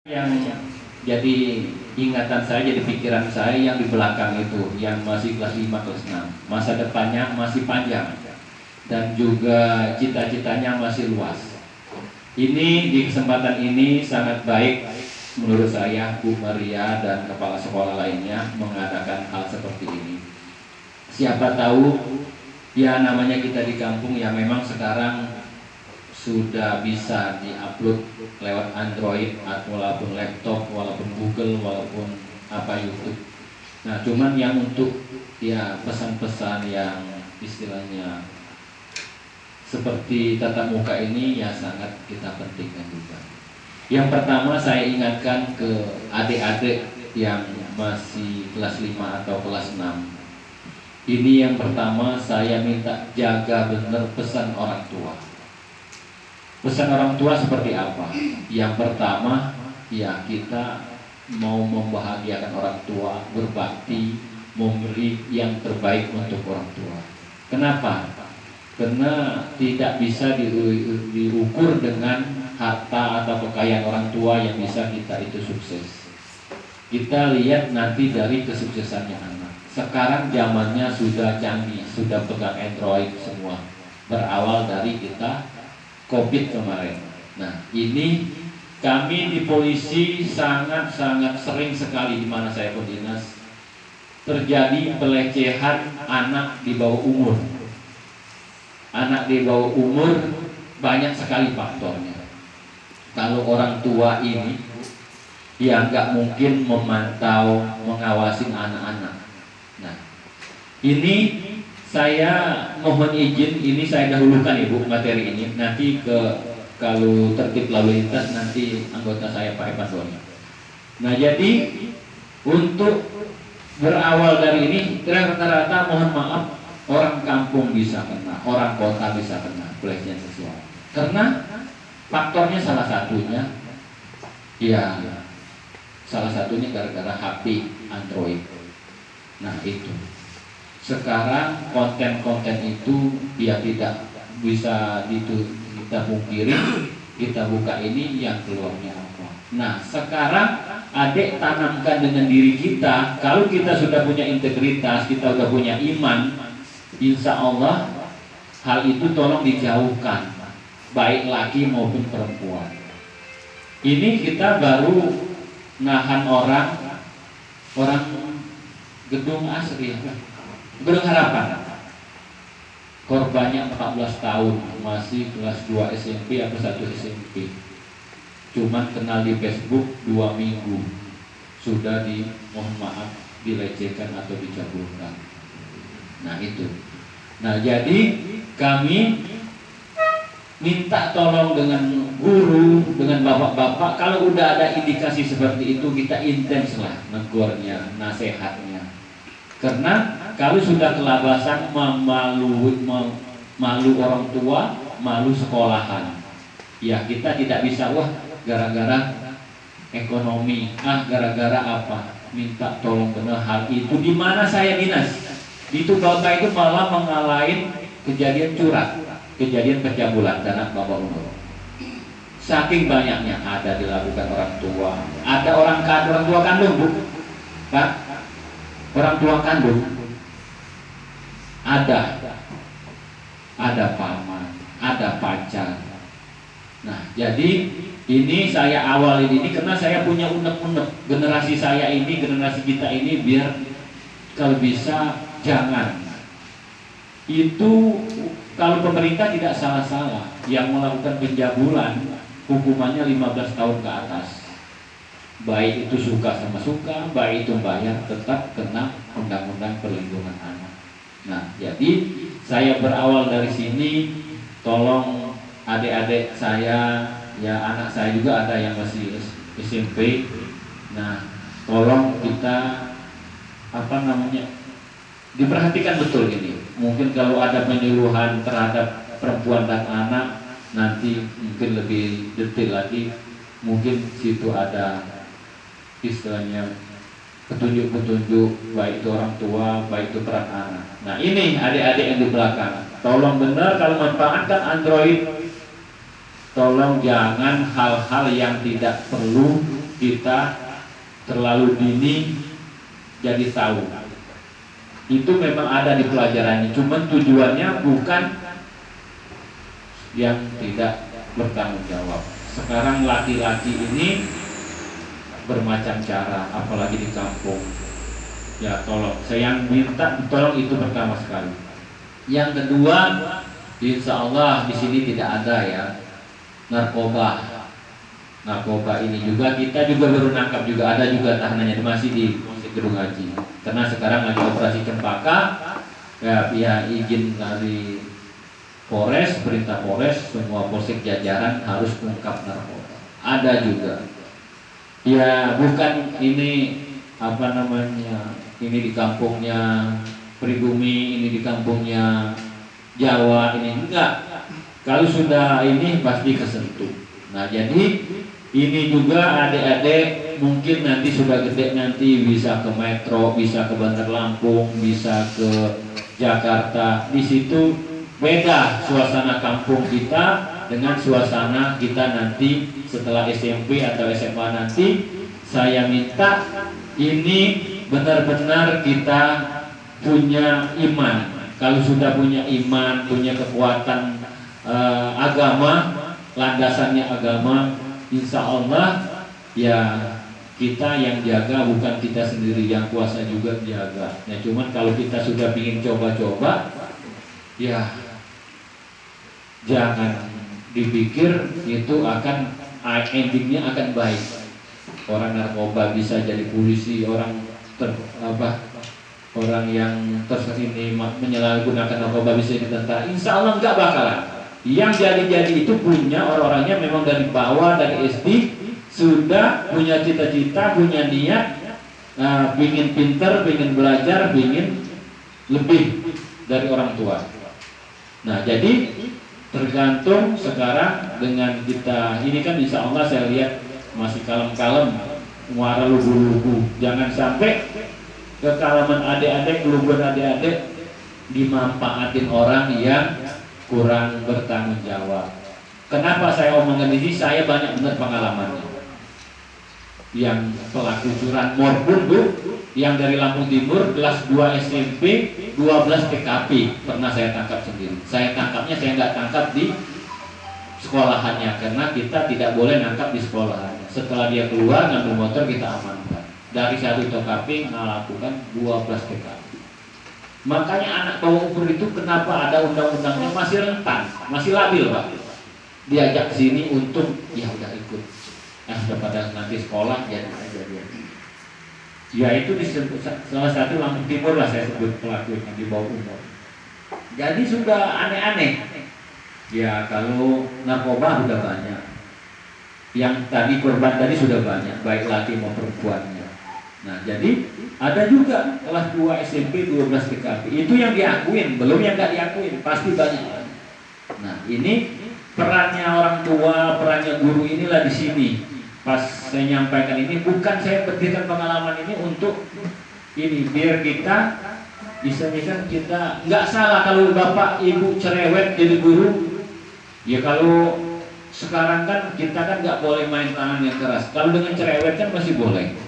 Yang jadi ingatan saya, jadi pikiran saya yang di belakang itu, yang masih kelas 5, kelas 6, masa depannya masih panjang dan juga cita-citanya masih luas. Ini di kesempatan ini sangat baik menurut saya Bu Maria dan kepala sekolah lainnya mengadakan hal seperti ini. Siapa tahu ya, namanya kita di kampung ya, memang sekarang sudah bisa diupload lewat Android atau walaupun laptop, walaupun Google, walaupun YouTube. Nah, cuman yang untuk ya pesan-pesan yang istilahnya seperti tatap muka ini ya sangat kita pentingkan juga. Yang pertama saya ingatkan ke adik-adik yang masih kelas 5 atau kelas 6. Ini yang pertama saya minta jaga benar pesan orang tua. Pesan orang tua seperti apa? Yang pertama, ya kita mau membahagiakan orang tua, berbakti, memberi yang terbaik untuk orang tua. Kenapa? Karena tidak bisa diukur dengan harta atau kekayaan orang tua yang bisa kita itu sukses. Kita lihat nanti dari kesuksesannya anak. Sekarang zamannya sudah canggih, sudah pegang Android semua. Berawal dari kita COVID kemarin. Nah, ini kami di polisi sangat-sangat sering sekali di mana saya berdinas terjadi pelecehan anak di bawah umur. Anak di bawah umur banyak sekali faktornya. Kalau orang tua ini ya nggak mungkin memantau, mengawasi anak-anak. Nah, ini saya mohon izin, ini saya dahulukan Ibu materi ini. Nanti kalau tertib lalu lintas nanti anggota saya Pak Evan Doni. Nah, jadi untuk berawal dari ini rata-rata mohon maaf orang kampung bisa kena, orang kota bisa kena pelecehan seksual. Karena faktornya salah satunya ya salah satunya gara-gara HP Android. Nah, itu. Sekarang konten-konten itu ya tidak bisa kita pungkiri, kita buka ini yang keluarnya apa. Nah, sekarang adik tanamkan dengan diri kita. Kalau kita sudah punya integritas, kita sudah punya iman, insya Allah hal itu tolong dijauhkan, baik laki maupun perempuan. Ini kita baru nahan orang Gedung Asri, Gedung Harapan. Korbannya 14 tahun, masih kelas 2 SMP atau 1 SMP. Cuman kenal di Facebook 2 minggu sudah mohon maaf dilecehkan atau dicaburkan. Nah, itu. Nah, jadi kami minta tolong dengan guru, dengan bapak-bapak, kalau udah ada indikasi seperti itu kita intens lah negurnya, nasihatnya. Karena kalau sudah kelabasan malu orang tua, malu sekolahan. Ya kita tidak bisa gara-gara ekonomi, gara-gara apa? Minta tolong benar hal itu. Di mana saya dinas? Itu bapak itu malah mengalahin kejadian curhat, kejadian pencabulan anak bapak umur. Saking banyaknya ada dilakukan orang tua, ada orang tua kandung Bu, Pak. Orang tua kandung ada paman, ada pacar. Nah, jadi ini saya awalin ini karena saya punya unek-unek generasi saya ini, generasi kita ini, biar kalau bisa jangan. Itu kalau pemerintah tidak salah-salah yang melakukan pencabulan hukumannya 15 tahun ke atas. Baik itu suka sama suka, baik itu bayar, tetap kena Undang-Undang Perlindungan Anak. Nah, jadi saya berawal dari sini, tolong adik-adik saya, ya anak saya juga ada yang masih SMP. Nah, tolong kita diperhatikan betul ini. Mungkin kalau ada penyuluhan terhadap perempuan dan anak, nanti mungkin lebih detail lagi. Mungkin situ ada istilahnya petunjuk-petunjuk, baik itu orang tua, baik itu peran anak. Nah, ini adik-adik yang di belakang, tolong benar kalau memanfaatkan Android tolong jangan hal-hal yang tidak perlu kita terlalu dini jadi tahu. Itu memang ada di pelajarannya, cuman tujuannya bukan yang tidak bertanggung jawab. Sekarang laki-laki ini bermacam cara, apalagi di kampung. Ya tolong, saya yang minta tolong itu pertama sekali. Yang kedua, insya Allah di sini tidak ada ya narkoba. Narkoba ini juga kita juga baru nangkap juga, ada juga tahanannya masih di gedung haji. Karena sekarang lagi operasi cempaka, ya izin dari Polres, perintah Polres, semua polsek jajaran harus ungkap narkoba. Ada juga. Ya bukan ini apa namanya, ini di kampungnya pribumi, ini di kampungnya Jawa, ini enggak. Kalau sudah ini pasti kesentuh. Nah jadi ini juga adik-adik mungkin nanti sudah gede, nanti bisa ke Metro, bisa ke Bandar Lampung, bisa ke Jakarta. Di situ beda suasana kampung kita dengan suasana kita nanti setelah SMP atau SMA nanti. Saya minta ini benar-benar kita punya iman. Kalau sudah punya iman, punya kekuatan agama, landasannya agama, insya Allah ya kita yang jaga, bukan kita sendiri, yang kuasa juga jaga. Nah cuman kalau kita sudah ingin coba-coba, ya jangan dipikir itu akan endingnya akan baik. Orang narkoba bisa jadi polisi, orang orang yang ini menyalahgunakan narkoba bisa jadi tentara. Insya Allah nggak bakalan. Yang jadi itu punya orang-orangnya memang dari bawah, dari SD sudah punya cita-cita, punya niat, ingin pinter, ingin belajar, ingin lebih dari orang tua. Nah jadi tergantung sekarang dengan kita ini kan insya Allah saya lihat masih kalem-kalem, muara lugu-lugu. Jangan sampai kekalaman adik-adik, keluguan adik-adik dimanfaatin orang yang kurang bertanggung jawab. Kenapa saya omongin ini? Saya banyak benar pengalamannya. Yang pelaku curanmor pun Bu, yang dari Lampung Timur kelas 2 SMP, 12 TKP pernah saya tangkap sendiri. Saya tangkapnya, saya nggak tangkap di sekolahannya karena kita tidak boleh nangkap di sekolahannya. Setelah dia keluar ngambil motor kita amankan. Dari 1 TKP melakukan 12 TKP. Makanya anak bawah umur itu kenapa ada undang-undangnya masih rentan, masih labil Pak. Diajak ke sini untuk ya udah ikut. Daripada nanti sekolah jadi aja dia. Ya itu disebut salah satu Lampung Timur lah saya sebut pelakunya di bawah umur. Jadi sudah aneh-aneh. Ya kalau narkoba sudah banyak. Yang tadi korban tadi sudah banyak, baik laki maupun perempuannya. Nah jadi ada juga kelas 2 SMP 12 TKP. Itu yang diakuin, belum yang nggak diakuin, pasti banyak. Nah ini perannya orang tua, perannya guru inilah di sini. Pas saya nyampaikan ini, bukan saya berikan pengalaman ini untuk ini biar kita bisa kan kita nggak salah kalau bapak ibu cerewet jadi guru. Ya kalau sekarang kan kita kan nggak boleh main tangan yang keras. Kalau dengan cerewet kan masih boleh.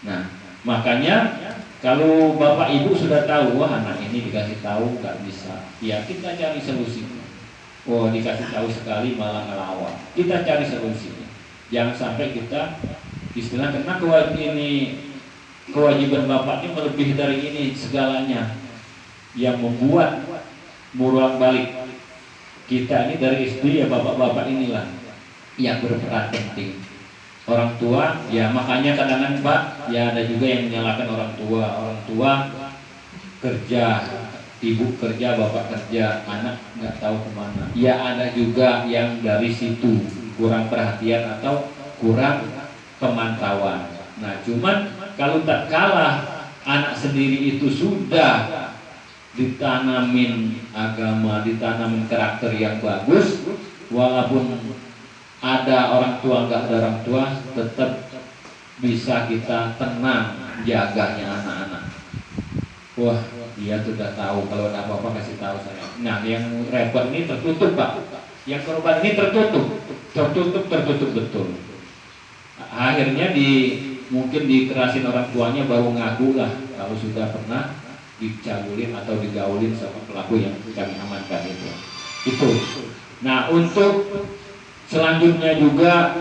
Nah makanya kalau bapak ibu sudah tahu, wah anak ini dikasih tahu nggak bisa, ya kita cari solusinya. Oh dikasih tahu sekali malah ngelawan, kita cari solusinya. Jangan sampai kita istilah karena kewajiban bapak ini melebihi dari ini segalanya yang membuat bolak balik kita ini dari SD ya bapak-bapak inilah yang berperan penting. Orang tua ya makanya kadang-kadang Pak ya ada juga yang menyalahkan orang tua kerja, ibu kerja, bapak kerja, anak nggak tahu kemana. Ya ada juga yang dari situ kurang perhatian atau kurang pemantauan. Nah cuman kalau tak kalah anak sendiri itu sudah ditanamin agama, ditanamin karakter yang bagus, walaupun ada orang tua nggak ada orang tua, tetap bisa kita tenang jaganya anak-anak. Wah dia sudah tahu kalau ada apa-apa kasih tahu saya. Nah yang repot ini tertutup Pak, yang korban ini tertutup. tertutup betul. Akhirnya mungkin dikerasin orang tuanya baru ngaku lah kalau sudah pernah dicabulin atau digaulin sama pelaku yang kami amankan itu. Nah, untuk selanjutnya juga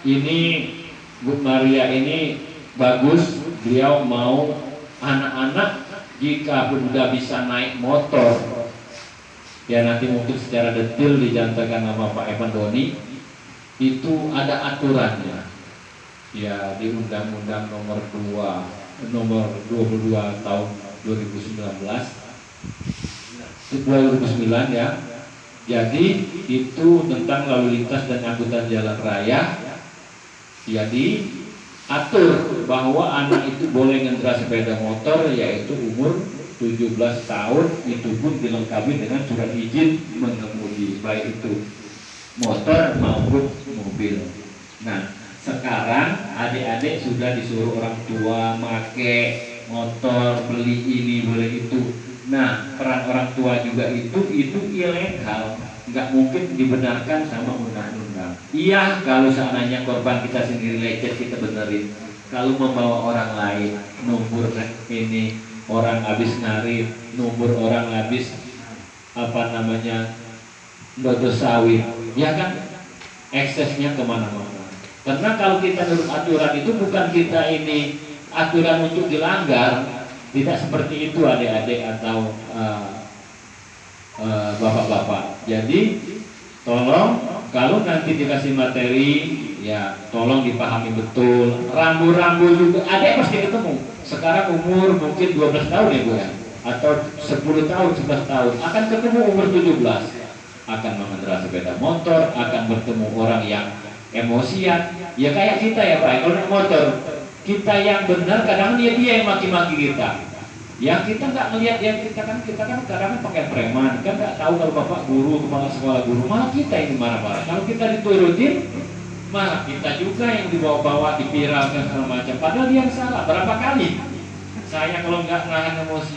ini Bu Maria ini bagus, beliau mau anak-anak jika sudah bisa naik motor, ya nanti mungkin secara detail dijantakan sama Pak Evan Doni, itu ada aturannya. Ya di Undang-Undang nomor 22 tahun 2009 ya. Jadi itu tentang lalu lintas dan angkutan jalan raya. Jadi atur bahwa anak itu boleh ngendara sepeda motor yaitu umur 17 tahun, itu pun dilengkapi dengan surat izin mengemudi baik itu motor maupun mobil. Nah, sekarang adik-adik sudah disuruh orang tua make motor, beli ini, beli itu. Nah, peran orang tua juga itu ilegal, nggak mungkin dibenarkan sama undang-undang. Iya, kalau seandainya korban kita sendiri lecet kita benerin. Kalau membawa orang lain, numbur ini orang habis ngarit, numbur orang habis dodo sawit, ya kan eksesnya kemana-mana. Karena kalau kita nurut aturan itu bukan kita ini aturan untuk dilanggar, tidak seperti itu adik-adik atau bapak-bapak. Jadi tolong kalau nanti dikasih materi ya tolong dipahami betul. Rambu-rambu juga adik pasti ketemu. Sekarang umur mungkin 12 tahun ya Bu ya, atau 10 tahun, 11 tahun akan ketemu umur 17, akan mengendarai sepeda motor, akan bertemu orang yang emosian. Ya kayak kita ya Pak, kalau naik motor kita yang benar kadang dia yang maki-maki kita. Yang kita nggak melihat yang kita kan kadang pakai preman, kan nggak tahu kalau bapak guru, kepala sekolah guru, malah kita ini marah-marah. Kalau kita diturutin, malah kita juga yang dibawa-bawa, dipiralkan segala macam. Padahal dia yang salah. Berapa kali saya kalau nggak nahan emosi,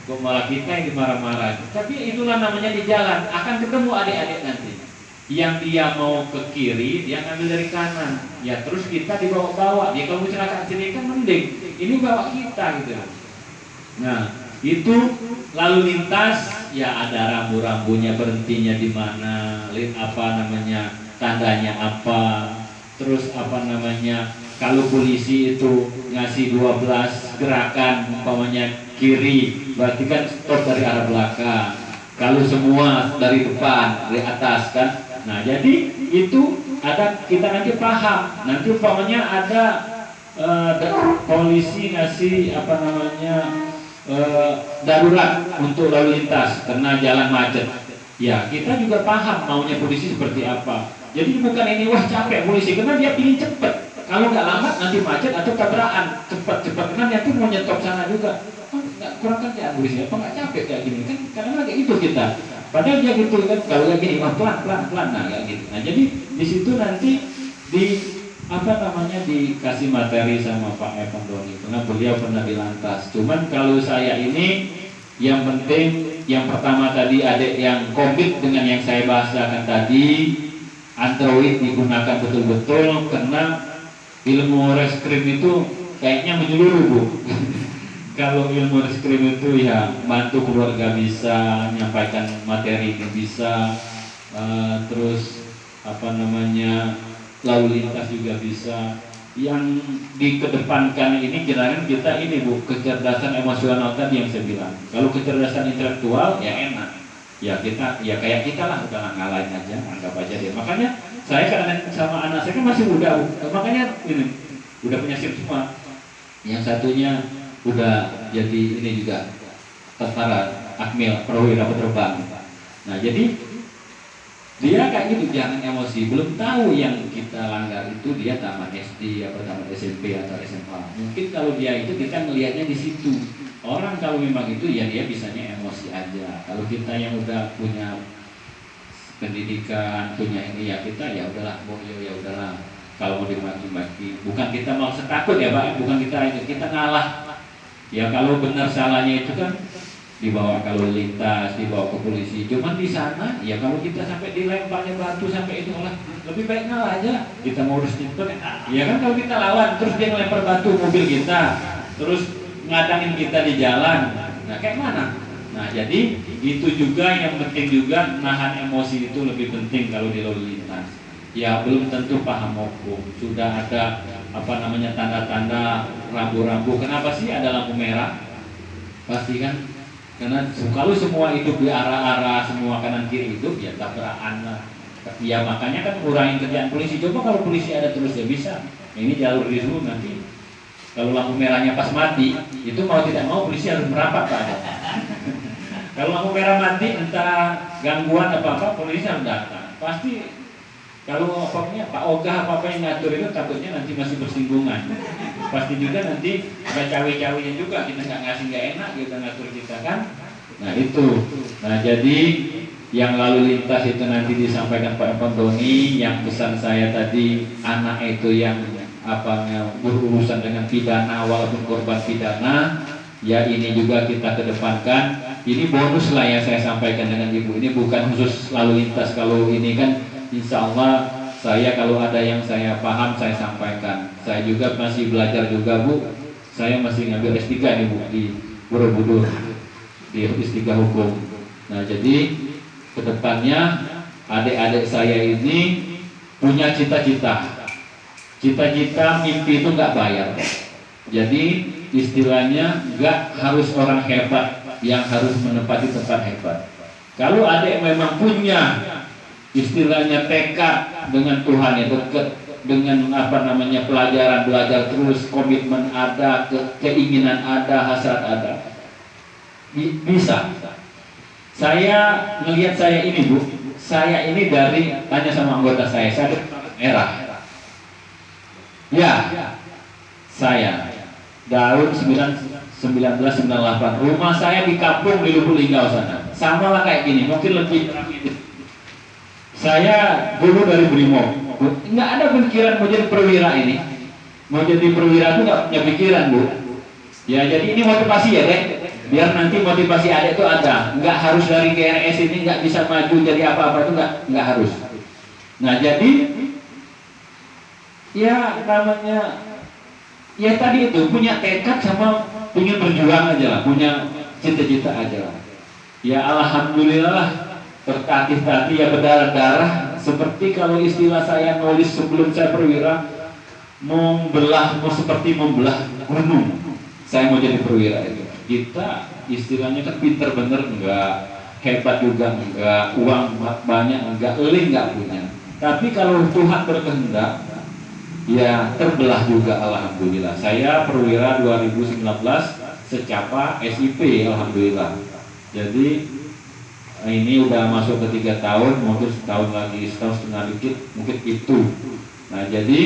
kok malah kita yang dimarah-marah. Tapi itulah namanya di jalan. Akan ketemu adik-adik nanti. Yang dia mau ke kiri, dia ngambil dari kanan. Ya terus kita dibawa-bawa. Dia kalau kecelakaan sini kan mending. Ini bawa kita gitu. Nah, itu lalu lintas ya ada rambu-rambunya, berhentinya di mana, tandanya apa, terus kalau polisi itu ngasih 12 gerakan umpamanya kiri, berarti kan stop dari arah belakang. Kalau semua dari depan, dari atas kan. Nah, jadi itu ada kita nanti paham. Nanti umpamanya ada polisi ngasih darurat untuk lalu lintas karena jalan macet. Ya kita juga paham maunya polisi seperti apa. Jadi bukan ini wah capek polisi karena dia pilih cepet. Kalau nggak lambat nanti macet atau tabrakan cepat karena dia tuh mau nyetop sana juga. Kurang kerjaan polisi apa nggak capek kayak gini kan karena kayak gitu kita. Padahal dia gitu kan kalau kayak gini pelan nah kayak gitu. Nah jadi di situ nanti dikasih materi sama Pak Evan Doni karena beliau pernah di lantas. Cuman kalau saya ini yang penting yang pertama tadi adik yang komit dengan yang saya bahasakan tadi, Android digunakan betul-betul karena ilmu reskrim itu kayaknya menyeluruh Bu. Kalau ilmu reskrim itu ya bantu keluarga bisa, menyampaikan materi ini bisa, terus lalu lintas juga bisa. Yang dikedepankan ini kira-kira kita ini Bu, kecerdasan emosional tadi yang saya bilang. Kalau kecerdasan intelektual ya enak. Ya kita ya kayak kita lah udah ngalahin aja, anggap aja dia. Makanya saya kadang sama anak saya kan masih muda Bu. Makanya ini udah punya SIM semua. Yang satunya udah jadi ini juga tentara Akmil perwira penerbang. Nah, jadi dia kayak gitu, jangan emosi. Belum tahu yang kita langgar itu dia tamat SD atau tamat SMP atau SMA. Mungkin kalau dia itu kita melihatnya di situ. Orang kalau memang itu ya dia bisanya emosi aja. Kalau kita yang udah punya pendidikan, punya ini ya kita ya udahlah, ya udahlah. Kalau mau dimaki-maki, bukan kita mau takut ya Pak, bukan kita ngalah. Ya kalau benar salahnya itu kan dibawa kalau lintas, dibawa ke polisi. Cuman di sana, ya kalau kita sampai dilemparnya batu sampai itu lah, lebih baik ngalah aja. Kita ngurus itu, ya kan kalau kita lawan, terus dia ngelempar batu mobil kita, terus ngadangin kita di jalan, nah kayak mana? Nah jadi itu juga yang penting juga, nahan emosi itu lebih penting kalau di lalu lintas. Ya belum tentu paham hukum, sudah ada tanda-tanda rambu-rambu. Kenapa sih ada lampu merah? Pasti kan karena kalau semua hidup di arah-arah, semua kanan kiri hidup, ya tabrakan lah. Ya makanya kan kurangin kerjaan polisi. Coba kalau polisi ada terus ya bisa. Ini jalur disuruh nanti. Kalau lampu merahnya pas mati, itu mau tidak mau polisi harus merapat Pak. Kalau lampu merah mati, entah gangguan apa-apa, polisi harus datang. Pasti kalau pokoknya Pak Ogah apa yang ngatur itu takutnya nanti masih bersinggungan. Pasti juga nanti ada cawe-cawenya juga, kita nggak enak kita ngatur kita kan. Nah itu. Nah jadi yang lalu lintas itu nanti disampaikan Pak Tony, yang pesan saya tadi anak itu yang berurusan dengan pidana walaupun korban pidana, ya ini juga kita kedepankan. Ini bonus lah yang saya sampaikan dengan Ibu. Ini bukan khusus lalu lintas. Kalau ini kan insya Allah saya kalau ada yang saya paham saya sampaikan. Saya juga masih belajar juga Bu. Saya masih ngambil S3 nih Bu di Borobudur di S3 hukum. Nah jadi kedepannya adik-adik saya ini punya cita-cita. Cita-cita mimpi itu nggak bayar. Jadi istilahnya nggak harus orang hebat yang harus menempati tempat hebat. Kalau adik memang punya istilahnya tekad dengan Tuhan yang dekat, dengan pelajaran belajar terus, komitmen ada, keinginan ada, hasrat ada, bisa. Saya melihat saya ini Bu, saya ini dari tanya sama anggota saya merah. Ya, saya tahun 1998 rumah saya di kampung di Lubuk Linggau sana, sama lah kayak gini, mungkin lebih. Saya dulu dari Brimob, nggak ada pikiran mau jadi perwira ini. Mau jadi perwira itu nggak punya pikiran Bu. Ya jadi ini motivasi ya Dek. Biar nanti motivasi adik itu ada. Nggak harus dari GRS ini nggak bisa maju jadi apa-apa itu nggak harus. Nah jadi ya namanya ya tadi itu punya tekad sama ingin berjuang aja lah, punya cita-cita aja lah. Ya alhamdulillah lah. Tertatih-tatih ya berdarah-darah, seperti kalau istilah saya nulis sebelum saya perwira, seperti membelah gunung. Saya mau jadi perwira itu. Kita istilahnya kan pinter bener enggak, hebat juga enggak, uang banyak enggak, eling enggak punya. Tapi kalau Tuhan berkehendak, ya terbelah juga alhamdulillah. Saya perwira 2019 secapa SIP alhamdulillah. Jadi ini udah masuk ke 3 tahun, mungkin setahun lagi, setahun setengah dikit, mungkin itu. Nah jadi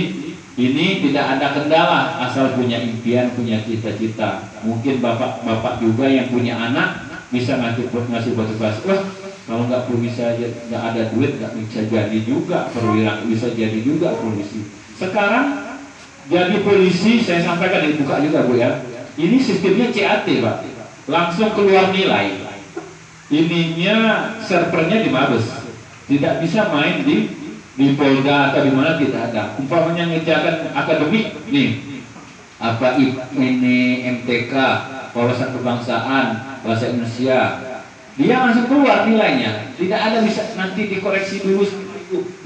ini tidak ada kendala asal punya impian, punya cita-cita. Mungkin bapak-bapak juga yang punya anak bisa ngasih motivasi. Wah kalau nggak bisa, nggak ada duit, nggak bisa jadi juga perwira, bisa jadi juga polisi. Sekarang jadi polisi, saya sampaikan dibuka juga Bu ya. Ini sistemnya CAT Pak, langsung keluar nilai. Ininya servernya di Mabes, tidak bisa main di Polda atau di mana, tidak ada. Umpamanya ngerjakan akademik nih, ini MTK, wawasan kebangsaan, bahasa Indonesia, dia langsung keluar nilainya, tidak ada bisa nanti dikoreksi dulu,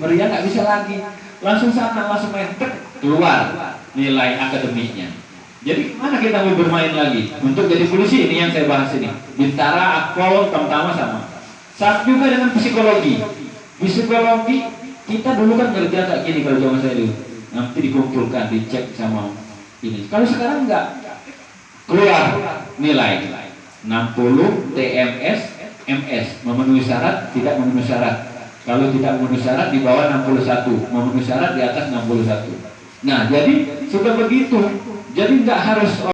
meriah nggak bisa lagi, langsung sana langsung main keluar nilai akademiknya. Jadi mana kita mau bermain lagi untuk jadi polisi? Ini yang saya bahas ini. Bintara, Akpol, Tamtama sama. Saat juga dengan psikologi. Psikologi kita dulu kan kerja kayak gini kalau zaman saya dulu. Nanti dikumpulkan, dicek sama ini. Kalau sekarang enggak, keluar nilai 60 TMS, MS, memenuhi syarat, tidak memenuhi syarat. Kalau tidak memenuhi syarat di bawah 61, memenuhi syarat di atas 61. Nah jadi sudah begitu. Jadi nggak harus